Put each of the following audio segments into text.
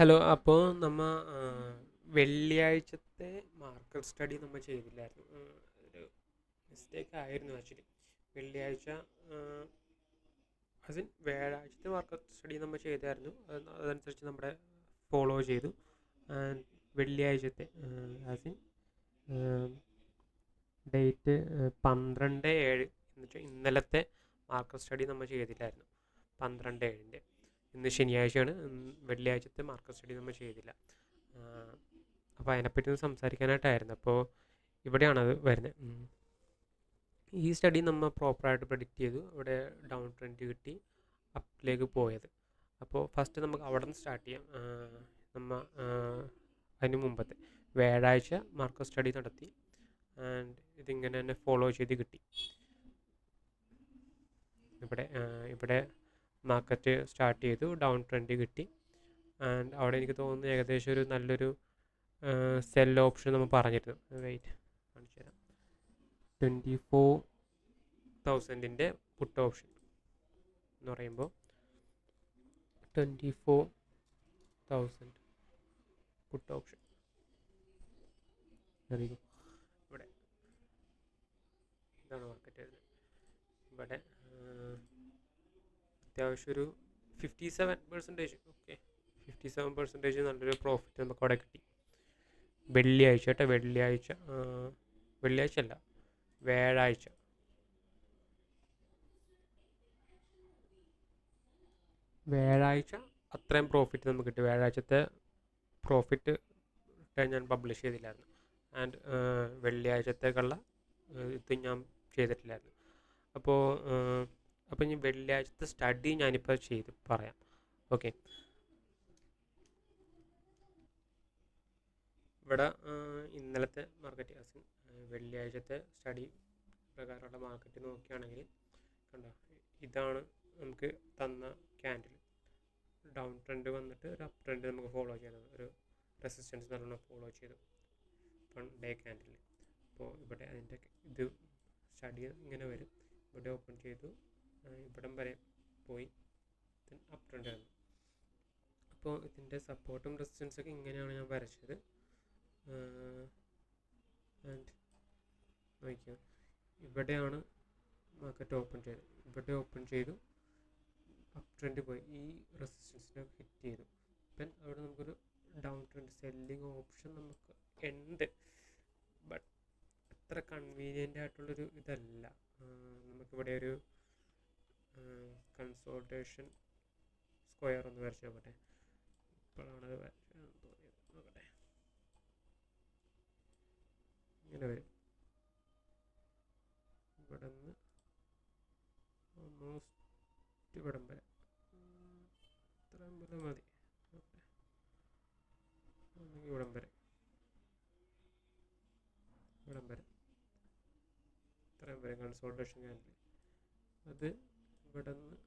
Hello. അപ്പോൾ വെള്ളിയാഴ്ചത്തെ market study നമ്മൾ ചെയ്തില്ലായിരുന്നു. ഒരു മിസ്റ്റേക്ക് ആയിരുന്നു ആക്ച്വലി. വെള്ളിയാഴ്ച വ്യാഴാഴ്ചത്തെ മാർക്കറ്റ് സ്റ്റഡി നമ്മൾ ചെയ്തായിരുന്നു. അതനുസരിച്ച് നമ്മുടെ ഫോളോ ചെയ്തു. ആൻഡ് വെള്ളിയാഴ്ചത്തെ ആസിൻ ഡേറ്റ് 12/7 എന്നിട്ട് ഇന്നലത്തെ മാർക്കറ്റ് സ്റ്റഡി നമ്മൾ ചെയ്തില്ലായിരുന്നു. 12/7 ഇന്ന് ശനിയാഴ്ചയാണ്. വെള്ളിയാഴ്ചത്തെ മാർക്കറ്റ് സ്റ്റഡി നമ്മൾ ചെയ്തില്ല. അപ്പോൾ അതിനെപ്പറ്റി ഒന്ന് സംസാരിക്കാനായിട്ടായിരുന്നു. അപ്പോൾ ഇവിടെയാണത് വരുന്നത്. ഈ സ്റ്റഡി നമ്മൾ പ്രോപ്പറായിട്ട് പ്രെഡിക്റ്റ് ചെയ്തു. അവിടെ ഡൗൺ ട്രെൻഡ് കിട്ടി അപ്പിലേക്ക് പോയത്. അപ്പോൾ ഫസ്റ്റ് നമുക്ക് അവിടെ നിന്ന് സ്റ്റാർട്ട് ചെയ്യാം. നമ്മൾ അതിന് മുമ്പത്തെ വ്യാഴാഴ്ച മാർക്കറ്റ് സ്റ്റഡി നടത്തി. ആൻഡ് ഇതിങ്ങനെ തന്നെ ഫോളോ ചെയ്ത് കിട്ടി. ഇവിടെ മാർക്കറ്റ് സ്റ്റാർട്ട് ചെയ്തു, ഡൗൺ ട്രെൻഡ് കിട്ടി. ആൻഡ് അവിടെ എനിക്ക് തോന്നുന്നു ഏകദേശം ഒരു നല്ലൊരു സെൽ ഓപ്ഷൻ നമ്മൾ പറഞ്ഞിരുന്നു. വെയിറ്റ് കാണിച്ചു തരാം. 24,000 പുട്ട് ഓപ്ഷൻ എന്ന് പറയുമ്പോൾ 24,000 പുട്ട് ഓപ്ഷൻ അറിയിക്കും. ഇവിടെ ഇതാണ് മാർക്കറ്റ് വരുന്നത്. ഇവിടെ അത്യാവശ്യം ഒരു 57%. ഓക്കെ, 57% നല്ലൊരു പ്രോഫിറ്റ് നമുക്ക് അവിടെ കിട്ടി. വെള്ളിയാഴ്ച കേട്ടോ, വെള്ളിയാഴ്ച അല്ല, വ്യാഴാഴ്ച അത്രയും പ്രോഫിറ്റ് നമുക്ക് കിട്ടി. വ്യാഴാഴ്ചത്തെ പ്രോഫിറ്റ് ഞാൻ പബ്ലിഷ് ചെയ്തില്ലായിരുന്നു. ആൻഡ് വെള്ളിയാഴ്ചത്തേക്കുള്ള ഇത് ഞാൻ ചെയ്തിട്ടില്ലായിരുന്നു. അപ്പോൾ ഇനി വെള്ളിയാഴ്ചത്തെ സ്റ്റഡി ഞാനിപ്പോൾ ചെയ്ത് പറയാം. ഓക്കെ, ഇവിടെ ഇന്നലത്തെ മാർക്കറ്റ് വെള്ളിയാഴ്ചത്തെ സ്റ്റഡി പ്രകാരമുള്ള മാർക്കറ്റ് നോക്കുകയാണെങ്കിൽ കണ്ടോ, ഇതാണ് നമുക്ക് തന്ന ക്യാൻഡിൽ. ഡൗൺ ട്രെൻഡ് വന്നിട്ട് ഒരു അപ്പ് ട്രെൻഡ് നമുക്ക് ഫോളോ ചെയ്യണം. ഒരു റെസിസ്റ്റൻസ് നല്ലോണം ഫോളോ ചെയ്തു 1 ഡേ ക്യാൻഡിൽ. അപ്പോൾ ഇവിടെ അതിൻ്റെ ഇത് സ്റ്റഡി ഇങ്ങനെ വരും. ഇവിടെ ഓപ്പൺ ചെയ്തു, ഇവിടം വരെ പോയി, അപ്പ് ട്രെൻഡ് ആണ്. അപ്പോൾ ഇതിൻ്റെ സപ്പോർട്ടും റെസിസ്റ്റൻസൊക്കെ ഇങ്ങനെയാണ് ഞാൻ വരച്ചത്. ആൻഡ് നോക്കിയോ, ഇവിടെയാണ് മാർക്കറ്റ് ഓപ്പൺ ചെയ്തത്. ഇവിടെ ഓപ്പൺ ചെയ്തു, അപ്പ് ട്രെൻഡ് പോയി, ഈ റെസിസ്റ്റൻസിനെ ഹിറ്റ് ചെയ്തു. ദെൻ അവിടെ നമുക്കൊരു ഡൗൺ ട്രെൻഡ് സെല്ലിങ് ഓപ്ഷൻ നമുക്ക് ഉണ്ട്. ബട്ട് അത്ര കൺവീനിയൻ്റ് ആയിട്ടുള്ളൊരു ഇതല്ല. നമുക്കിവിടെ ഒരു കൺസോൾട്ടേഷൻ സ്ക്വയർ ഒന്ന് വരച്ച് നോക്കട്ടെ. ഇപ്പോഴാണ് അത് വരച്ചാൽ തോന്നിയത്. നോക്കട്ടെ, ഇങ്ങനെ വരും. ഇവിടെ നിന്ന് ഓൾമോസ്റ്റ് ഇവിടം വരെ, ഇത്രയും വരെ മതി. ഇവിടം വരെ ഇത്രയും വരെ കൺസോൾട്ടേഷൻ ക്യാൻഡിൽ. അത് ഇവിടെ നിന്ന്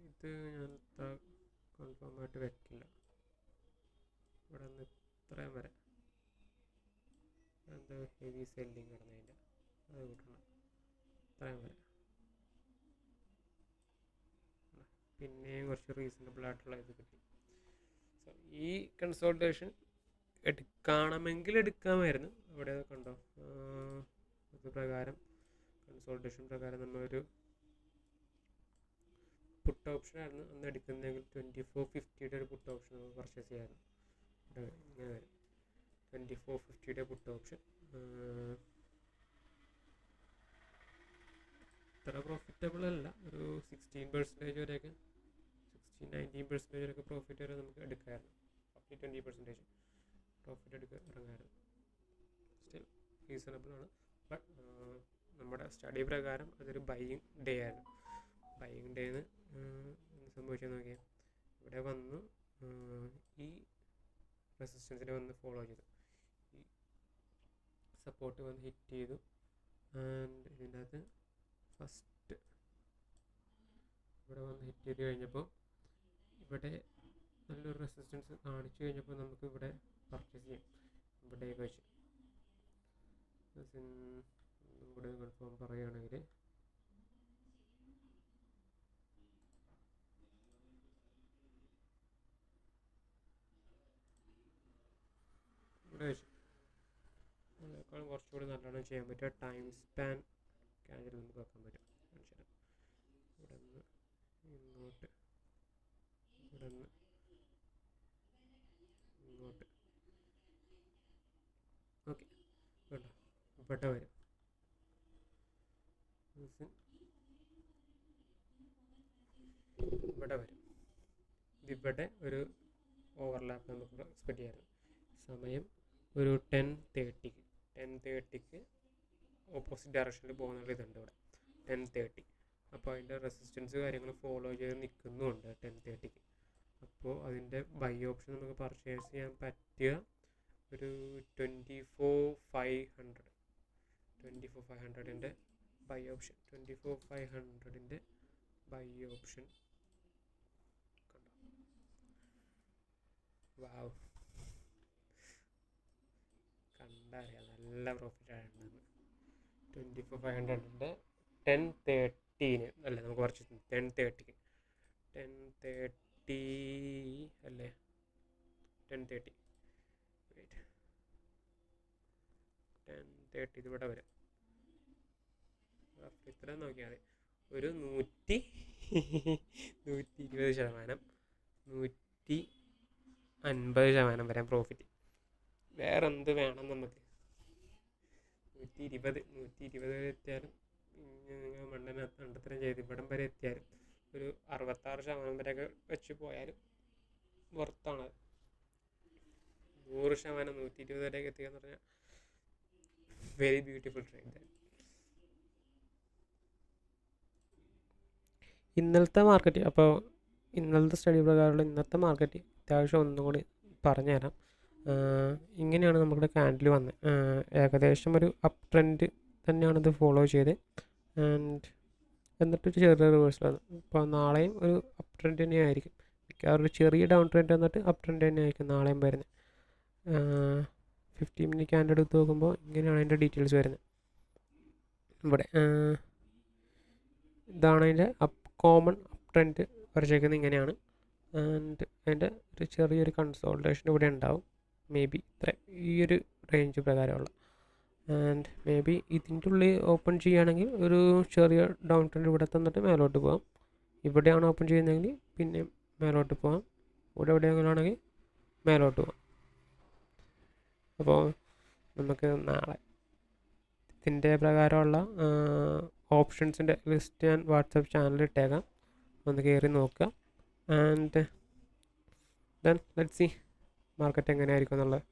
ഇത് ഞാൻ കൺഫേം ആയിട്ട് വെക്കില്ല. ഇവിടെ നിന്ന് ഇത്രയും വരെ എന്താ ഹെവി സെല്ലിങ് കിടന്നതിൻ്റെ അത് കിട്ടണം. ഇത്രയും വരെ പിന്നെയും കുറച്ച് റീസണബിൾ ആയിട്ടുള്ള ഇത് കിട്ടി. സോ ഈ കൺസോൾട്ടേഷൻ എടുക്കണമെങ്കിൽ എടുക്കാമായിരുന്നു. അവിടെ കണ്ടോ, ഇത് പ്രകാരം കൺസോൾട്ടേഷൻ പ്രകാരം നമ്മളൊരു പുട്ട് ഓപ്ഷൻ ആയിരുന്നു അന്ന് എടുക്കുന്നതെങ്കിൽ 2450 ഒരു പുട്ട് ഓപ്ഷൻ നമുക്ക് പർച്ചേസ് ചെയ്യാമായിരുന്നു. ഇങ്ങനെ വരും 2450 പുട്ട് ഓപ്ഷൻ. ഇത്ര പ്രോഫിറ്റബിൾ അല്ല, ഒരു 16% വരെയൊക്കെ, 19% വരെയൊക്കെ പ്രോഫിറ്റ് വരെ നമുക്ക് എടുക്കാമായിരുന്നു. അപ് ടു 20% പ്രോഫിറ്റ് ഇറങ്ങാമായിരുന്നു. സ്റ്റിൽ റീസണബിൾ ആണ്. ബട്ട് നമ്മുടെ സ്റ്റഡി പ്രകാരം അതൊരു ബൈയിങ് ഡേ ആയിരുന്നു. ബൈയിങ് ഡേന്ന് സംഭവിച്ചത് നോക്കിയാൽ ഇവിടെ വന്നു, ഈ റെസിസ്റ്റൻസിനെ വന്ന് ഫോളോ ചെയ്തു, ഈ സപ്പോർട്ട് വന്ന് ഹിറ്റ് ചെയ്തു. ആൻഡ് ഇതിൻ്റെ അകത്ത് ഫസ്റ്റ് ഇവിടെ വന്ന് ഹിറ്റ് ചെയ്ത് കഴിഞ്ഞപ്പോൾ ഇവിടെ നല്ലൊരു റെസിസ്റ്റൻസ് കാണിച്ചു കഴിഞ്ഞപ്പോൾ നമുക്ക് ഇവിടെ പർച്ചേസ് ചെയ്യാം. ഇവിടേക്ക് വെച്ച് കൂടി കൺഫേം പറയുകയാണെങ്കിൽ അതിനേക്കാളും കുറച്ചുകൂടി നല്ലോണം ചെയ്യാൻ പറ്റുക ടൈം സ്പാൻ ക്യാൻഡിൽ നമുക്ക് വെക്കാൻ പറ്റും. ഇവിടെ നിന്ന് ഇങ്ങോട്ട്, ഇവിടെ നിന്ന് ഇങ്ങോട്ട്. ഓക്കെ, കേട്ടോ ഇവിടെ വരും. ഇവിടെ വരും. ഇവിടെ ഒരു ഓവർലാപ്പ് നമുക്ക് എക്സ്പെക്ട് ചെയ്യാറ്. സമയം ഒരു 10:30ക്ക് ഓപ്പോസിറ്റ് ഡയറക്ഷനിൽ പോകുന്ന ഇതുണ്ട് ഇവിടെ 10:30. അപ്പോൾ അതിൻ്റെ റെസിസ്റ്റൻസ് കാര്യങ്ങൾ ഫോളോ ചെയ്ത് നിൽക്കുന്നുണ്ട് 10:30ക്ക്. അപ്പോൾ അതിൻ്റെ ബൈ ഓപ്ഷൻ നമുക്ക് പർച്ചേസ് ചെയ്യാൻ പറ്റുക ഒരു 24,500 ബൈ ഓപ്ഷൻ. 24,500 ബൈ ഓപ്ഷൻ കണ്ടോ. വാവ്, കണ്ടറിയാം നല്ല പ്രോഫിറ്റ് ആയിട്ടുണ്ടെന്ന്. 24,500 10:30 അല്ലേ നമുക്ക് പർച്ചേസ് 10:30ക്ക് 10:30 അല്ലേ 10:30 വെയിറ്റ് 10:30 ഇതിവിടെ വരും. ഇത്ര നോക്കിയാൽ മതി. ഒരു 120%, 150% വരെ പ്രോഫിറ്റ്. വേറെ എന്ത് വേണം നമുക്ക്? 120 വരെ എത്തിയാലും നിങ്ങൾ മണ്ണനകത്ത് കണ്ടത്തരം ചെയ്ത് ഇവിടം വരെ എത്തിയാലും ഒരു 66% വരെയൊക്കെ വെച്ച് പോയാലും വർത്താണ്. 100% 120 വരെയൊക്കെ എത്തിക്കുക എന്ന് പറഞ്ഞാൽ വെരി ബ്യൂട്ടിഫുൾ ട്രേഡ്. ഇന്നലത്തെ മാർക്കറ്റ്, അപ്പോൾ ഇന്നലത്തെ സ്റ്റഡി പ്രകാരമുള്ള ഇന്നത്തെ മാർക്കറ്റ് അത്യാവശ്യം ഒന്നും കൂടി പറഞ്ഞുതരാം. ഇങ്ങനെയാണ് നമ്മുടെ ക്യാൻഡിൽ വന്നത്. ഏകദേശം ഒരു അപ്പ് ട്രെൻഡ് തന്നെയാണ് ഇത് ഫോളോ ചെയ്ത്. എന്നിട്ടൊരു ചെറിയ റിവേഴ്സലാണ്. ഇപ്പോൾ നാളെയും ഒരു അപ്പ് ട്രെൻഡ് തന്നെയായിരിക്കും. മിക്കവാറും ഒരു ചെറിയ ഡൗൺ ട്രെൻഡ് വന്നിട്ട് അപ്പ് ട്രെൻഡ് തന്നെയായിരിക്കും നാളെയും വരുന്നത്. 15 മിനിറ്റ് ക്യാൻഡിൽ എടുത്ത് നോക്കുമ്പോൾ ഇങ്ങനെയാണ് അതിൻ്റെ ഡീറ്റെയിൽസ് വരുന്നത്. ഇവിടെ ഇതാണ് അതിൻ്റെ കോമൺ അപ്പ് ട്രെൻഡ് വരച്ചേക്കുന്നത് ഇങ്ങനെയാണ്. ആൻഡ് അതിൻ്റെ ഒരു ചെറിയൊരു കൺസോൾട്ടേഷൻ ഇവിടെ ഉണ്ടാവും. മേ ബി ഇത്ര ഈ ഒരു റേഞ്ച് പ്രകാരമുള്ള. ആൻഡ് മേ ബി ഇതിൻ്റെ ഉള്ളിൽ ഓപ്പൺ ചെയ്യുകയാണെങ്കിൽ ഒരു ചെറിയ ഡൗൺ ട്രെൻഡ് ഇവിടെ തന്നിട്ട് മേലോട്ട് പോകാം. ഇവിടെയാണ് ഓപ്പൺ ചെയ്യുന്നതെങ്കിൽ പിന്നെ മേലോട്ട് പോകാം. ഇവിടെ എവിടെയെങ്കിലാണെങ്കിൽ മേലോട്ട് പോകാം. അപ്പോൾ നമുക്ക് നാളെ ഇതിൻ്റെ പ്രകാരമുള്ള ഓപ്ഷൻസിൻ്റെ ലിസ്റ്റ് ഞാൻ വാട്സപ്പ് ചാനലിൽ ഇട്ടേക്കാം, ഒന്ന് കയറി നോക്കുക. And then let's see market എങ്ങനെയായിരിക്കും എന്നുള്ളത്.